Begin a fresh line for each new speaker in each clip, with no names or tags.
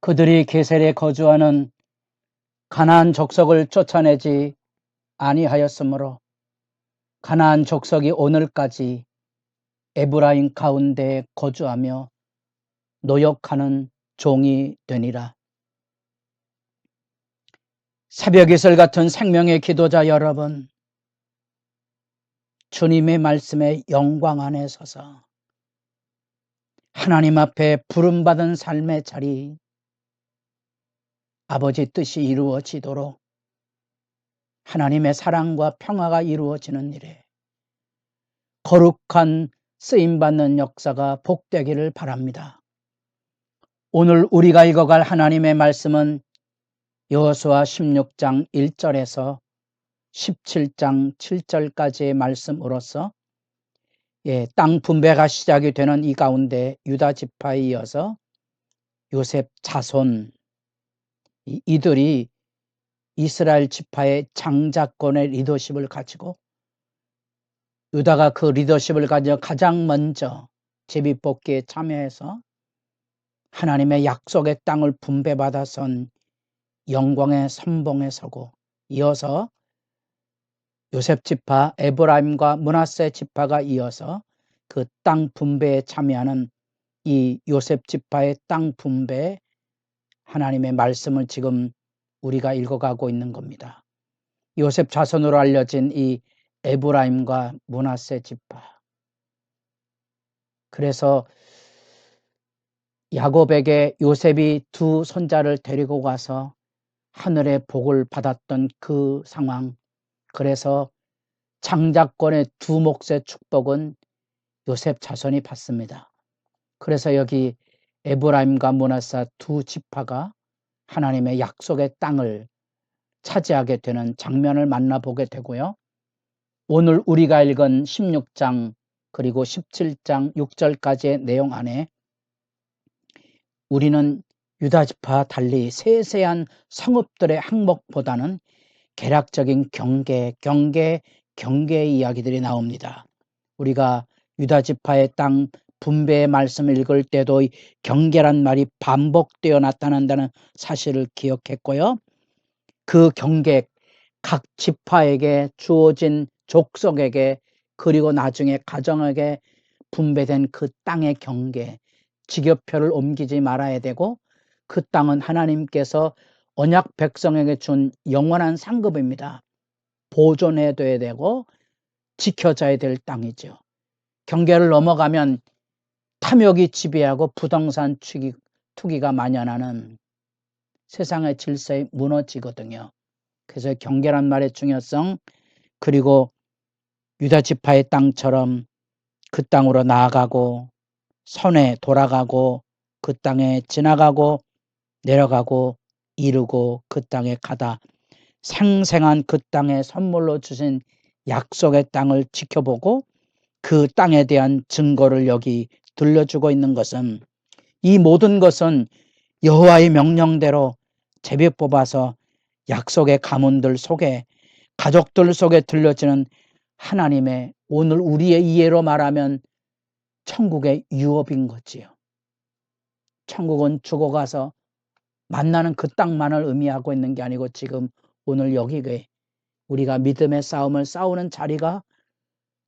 그들이 게셀에 거주하는 가나안 족속을 쫓아내지 아니하였으므로 가나안 족속이 오늘까지 에브라임 가운데 거주하며 노역하는 종이 되니라. 새벽 이슬 같은 생명의 기도자 여러분, 주님의 말씀에 영광 안에 서서 하나님 앞에 부름받은 삶의 자리, 아버지 뜻이 이루어지도록 하나님의 사랑과 평화가 이루어지는 일에 거룩한 쓰임받는 역사가 복되기를 바랍니다. 오늘 우리가 읽어갈 하나님의 말씀은 여호수아 16장 1절에서 17장 7절까지의 말씀으로서 땅 분배가 시작이 되는 이 가운데 유다 지파에 이어서 요셉 자손, 이들이 이스라엘 지파의 장자권의 리더십을 가지고 유다가 그 리더십을 가지고 가장 먼저 제비뽑기에 참여해서 하나님의 약속의 땅을 분배받아 선 영광의 선봉에 서고, 이어서 요셉 지파, 에브라임과 므낫세 지파가 이어서 그 땅 분배에 참여하는 이 요셉 지파의 땅 분배, 하나님의 말씀을 지금 우리가 읽어가고 있는 겁니다. 요셉 자손으로 알려진 이 에브라임과 므낫세 지파. 그래서 야곱에게 요셉이 두 손자를 데리고 가서 하늘의 복을 받았던 그 상황, 그래서 장자권의 두 몫의 축복은 요셉 자손이 받습니다. 그래서 여기 에브라임과 므낫세 두 지파가 하나님의 약속의 땅을 차지하게 되는 장면을 만나보게 되고요. 오늘 우리가 읽은 16장 그리고 17장 6절까지의 내용 안에 우리는 유다 지파와 달리 세세한 성읍들의 항목보다는 개략적인 경계의 이야기들이 나옵니다. 우리가 유다 지파의 땅 분배의 말씀을 읽을 때도 이 경계란 말이 반복되어 나타난다는 사실을 기억했고요. 그 경계, 각 지파에게 주어진 족속에게 그리고 나중에 가정에게 분배된 그 땅의 경계, 직업표를 옮기지 말아야 되고 그 땅은 하나님께서 언약 백성에게 준 영원한 상급입니다. 보존해둬야 되고 지켜져야 될 땅이죠. 경계를 넘어가면 탐욕이 지배하고 부동산 투기가 만연하는 세상의 질서에 무너지거든요. 그래서 경계란 말의 중요성, 그리고 유다 지파의 땅처럼 그 땅으로 나아가고 손에 돌아가고 그 땅에 지나가고 내려가고 이루고 그 땅에 가다 생생한 그 땅에 선물로 주신 약속의 땅을 지켜보고 그 땅에 대한 증거를 여기 들려주고 있는 것은, 이 모든 것은 여호와의 명령대로 제비 뽑아서 약속의 가문들 속에, 가족들 속에 들려지는 하나님의, 오늘 우리의 이해로 말하면 천국의 유업인 거지요. 천국은 죽어가서 만나는 그 땅만을 의미하고 있는 게 아니고 지금 오늘 여기에 우리가 믿음의 싸움을 싸우는 자리가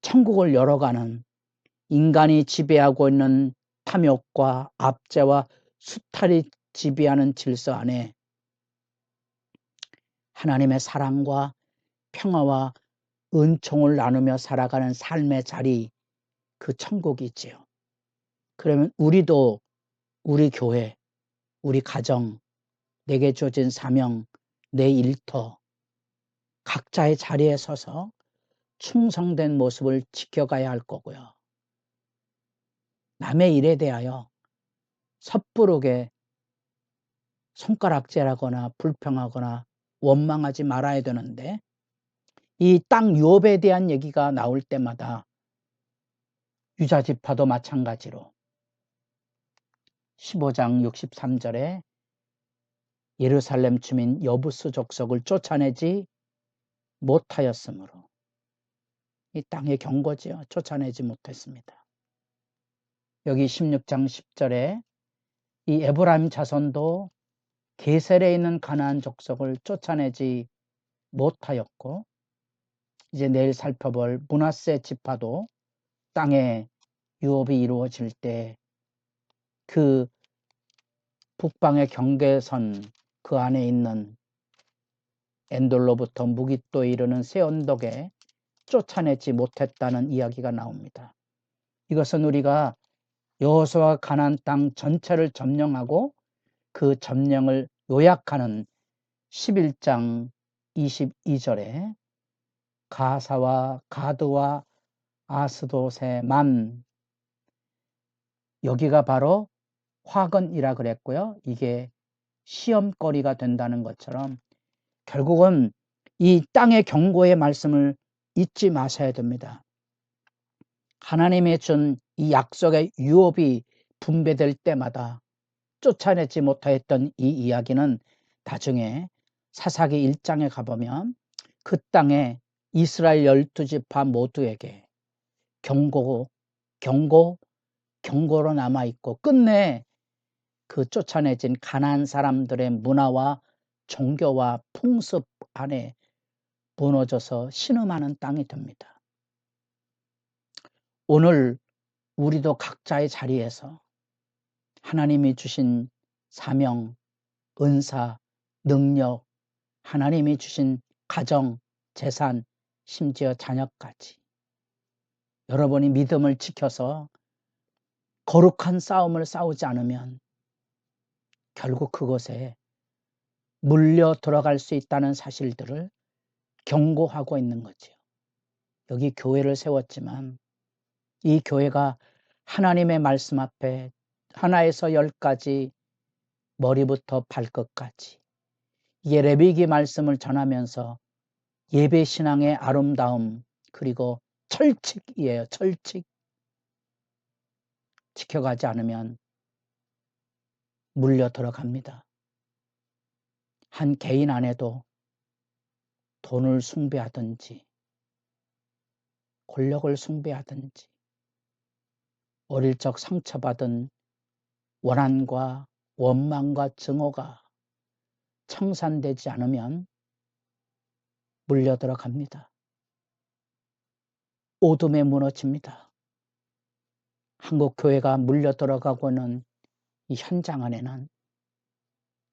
천국을 열어가는, 인간이 지배하고 있는 탐욕과 압제와 수탈이 지배하는 질서 안에 하나님의 사랑과 평화와 은총을 나누며 살아가는 삶의 자리, 그 천국이지요. 그러면 우리도 우리 교회, 우리 가정, 내게 주어진 사명, 내 일터, 각자의 자리에 서서 충성된 모습을 지켜가야 할 거고요. 남의 일에 대하여 섣부르게 손가락질하거나 불평하거나 원망하지 말아야 되는데, 이 땅 유업에 대한 얘기가 나올 때마다 유다 지파도 마찬가지로 15장 63절에 예루살렘 주민 여부스 족속을 쫓아내지 못하였으므로, 이 땅의 경고지요. 쫓아내지 못했습니다. 여기 16장 10절에 이 에브라임 자손도 게셀에 있는 가나안 족속을 쫓아내지 못하였고, 이제 내일 살펴볼 므낫세 지파도 땅에 유업이 이루어질 때 그 북방의 경계선 그 안에 있는 엔돌로부터 무깃도에 이르는 새 언덕에 쫓아내지 못했다는 이야기가 나옵니다. 이것은 우리가 여호수아가 가나안 땅 전체를 점령하고 그 점령을 요약하는 11장 22절에 가사와 가드와 아스돗의 여기가 바로 화근이라 그랬고요. 이게 시험거리가 된다는 것처럼 결국은 이 땅의 경고의 말씀을 잊지 마셔야 됩니다. 하나님이 준 이 약속의 유업이 분배될 때마다 쫓아내지 못하였던 이 이야기는 나중에 사사기 1장에 가보면 그 땅에 이스라엘 12지파 모두에게 경고로 남아있고 끝내 그 쫓아내진 가나안 사람들의 문화와 종교와 풍습 안에 무너져서 신음하는 땅이 됩니다. 오늘 우리도 각자의 자리에서 하나님이 주신 사명, 은사, 능력, 하나님이 주신 가정, 재산, 심지어 자녀까지 여러분이 믿음을 지켜서 거룩한 싸움을 싸우지 않으면 결국 그곳에 물려 들어갈 수 있다는 사실들을 경고하고 있는 거죠. 여기 교회를 세웠지만 이 교회가 하나님의 말씀 앞에 하나에서 10까지 머리부터 발끝까지 레위기 말씀을 전하면서 예배 신앙의 아름다움 그리고 철칙이에요. 철칙 지켜가지 않으면 물려 들어갑니다. 한 개인 안에도 돈을 숭배하든지 권력을 숭배하든지 어릴 적 상처받은 원한과 원망과 증오가 청산되지 않으면 물려 들어갑니다. 오둠에 무너집니다. 한국 교회가 물려 들어가고는 이 현장 안에는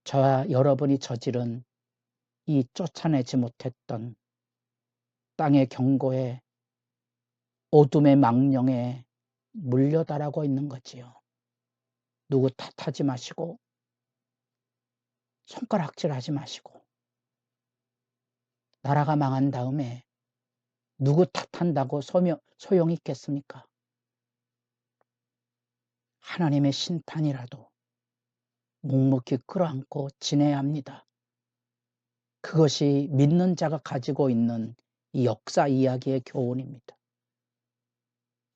저와 여러분이 저지른 이 쫓아내지 못했던 땅의 경고에 어둠의 망령에 물려달하고 있는 거지요. 누구 탓하지 마시고 손가락질하지 마시고 나라가 망한 다음에 누구 탓한다고 소용이 있겠습니까? 하나님의 심판이라도 묵묵히 끌어안고 지내야 합니다. 그것이 믿는 자가 가지고 있는 이 역사 이야기의 교훈입니다.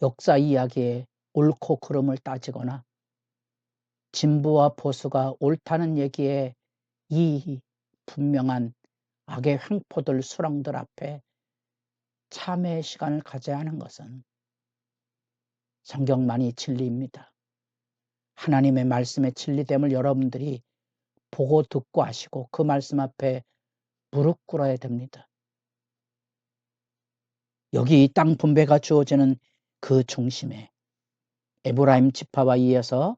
역사 이야기에 옳고 그름을 따지거나 진보와 보수가 옳다는 얘기에 이 분명한 악의 횡포들 수렁들 앞에 참회의 시간을 가져야 하는 것은 성경만이 진리입니다. 하나님의 말씀의 진리됨을 여러분들이 보고 듣고 아시고 그 말씀 앞에 무릎 꿇어야 됩니다. 여기 이 땅 분배가 주어지는 그 중심에 에브라임 지파와 이어서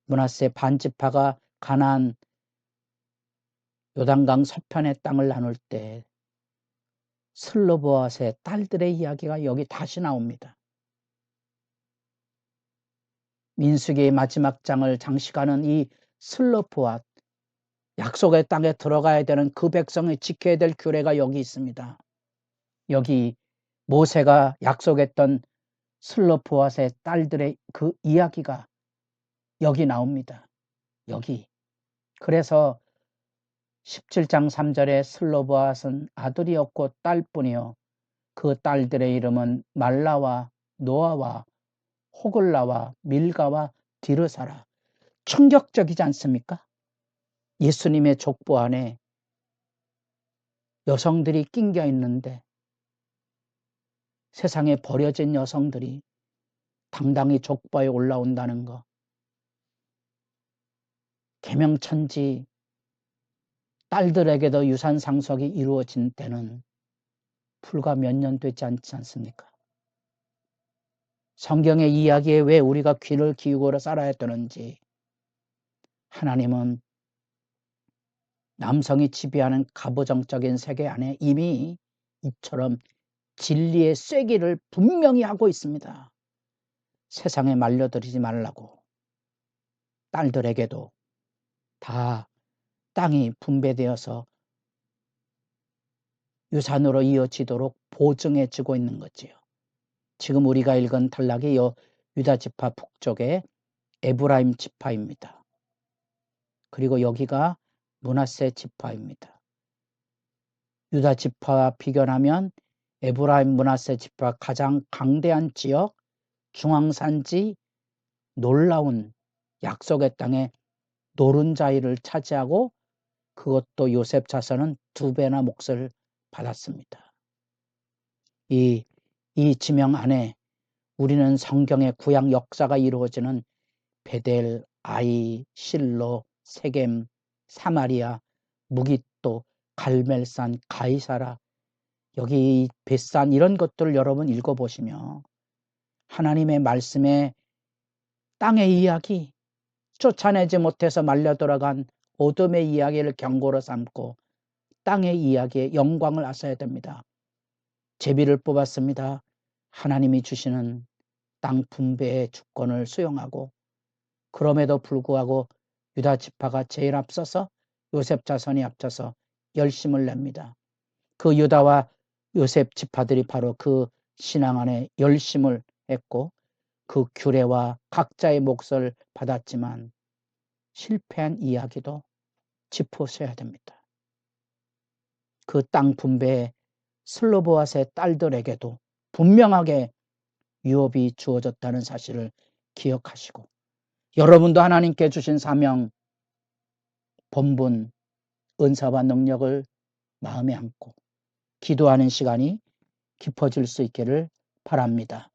므낫세 반지파가 가나안 요단강 서편의 땅을 나눌 때 슬로보앗의 딸들의 이야기가 여기 다시 나옵니다. 민수기의 마지막 장을 장식하는 이 슬로보앗, 약속의 땅에 들어가야 되는 그 백성이 지켜야 될 규례가 여기 있습니다. 여기 모세가 약속했던 슬로보앗의 딸들의 그 이야기가 여기 나옵니다. 여기. 그래서 17장 3절에 슬로보앗은 아들이 없고 딸뿐이요 그 딸들의 이름은 말라와 노아와 호글라와 밀가와 디르사라. 충격적이지 않습니까? 예수님의 족보 안에 여성들이 낑겨 있는데 세상에 버려진 여성들이 당당히 족보에 올라온다는 거. 계명천지 딸들에게도 유산 상속이 이루어진 때는 불과 몇 년 되지 않지 않습니까? 성경의 이야기에 왜 우리가 귀를 기울여 살아야 되는지, 하나님은 남성이 지배하는 가부장적인 세계 안에 이미 이처럼 진리의 쐐기를 분명히 하고 있습니다. 세상에 말려들이지 말라고. 딸들에게도 다 땅이 분배되어서 유산으로 이어지도록 보증해지고 있는 거지요. 지금 우리가 읽은 단락이 유다 지파 북쪽의 에브라임 지파입니다. 그리고 여기가 므낫세 지파입니다. 유다 지파와 비교하면 에브라임 므낫세 지파 가장 강대한 지역, 중앙산지, 놀라운 약속의 땅에 노른자위를 차지하고 그것도 요셉 자손은 2배나 몫을 받았습니다. 이 지명 안에 우리는 성경의 구약 역사가 이루어지는 베델, 아이, 실로, 세겜, 사마리아, 무깃도, 갈멜산, 가이사라, 여기 벳산 이런 것들을 여러분 읽어보시며 하나님의 말씀에 땅의 이야기, 쫓아내지 못해서 말려 돌아간 어둠의 이야기를 경고로 삼고 땅의 이야기에 영광을 아셔야 됩니다. 제비를 뽑았습니다. 하나님이 주시는 땅 분배의 주권을 수용하고 그럼에도 불구하고 유다 지파가 제일 앞서서 요셉 자손이 앞서서 열심을 냅니다. 그 유다와 요셉 지파들이 바로 그 신앙 안에 열심을 했고 그 규례와 각자의 몫을 받았지만 실패한 이야기도 짚으셔야 됩니다. 그 땅 분배에 슬로보앗의 딸들에게도 분명하게 유업이 주어졌다는 사실을 기억하시고 여러분도 하나님께 주신 사명, 본분, 은사와 능력을 마음에 안고 기도하는 시간이 깊어질 수 있기를 바랍니다.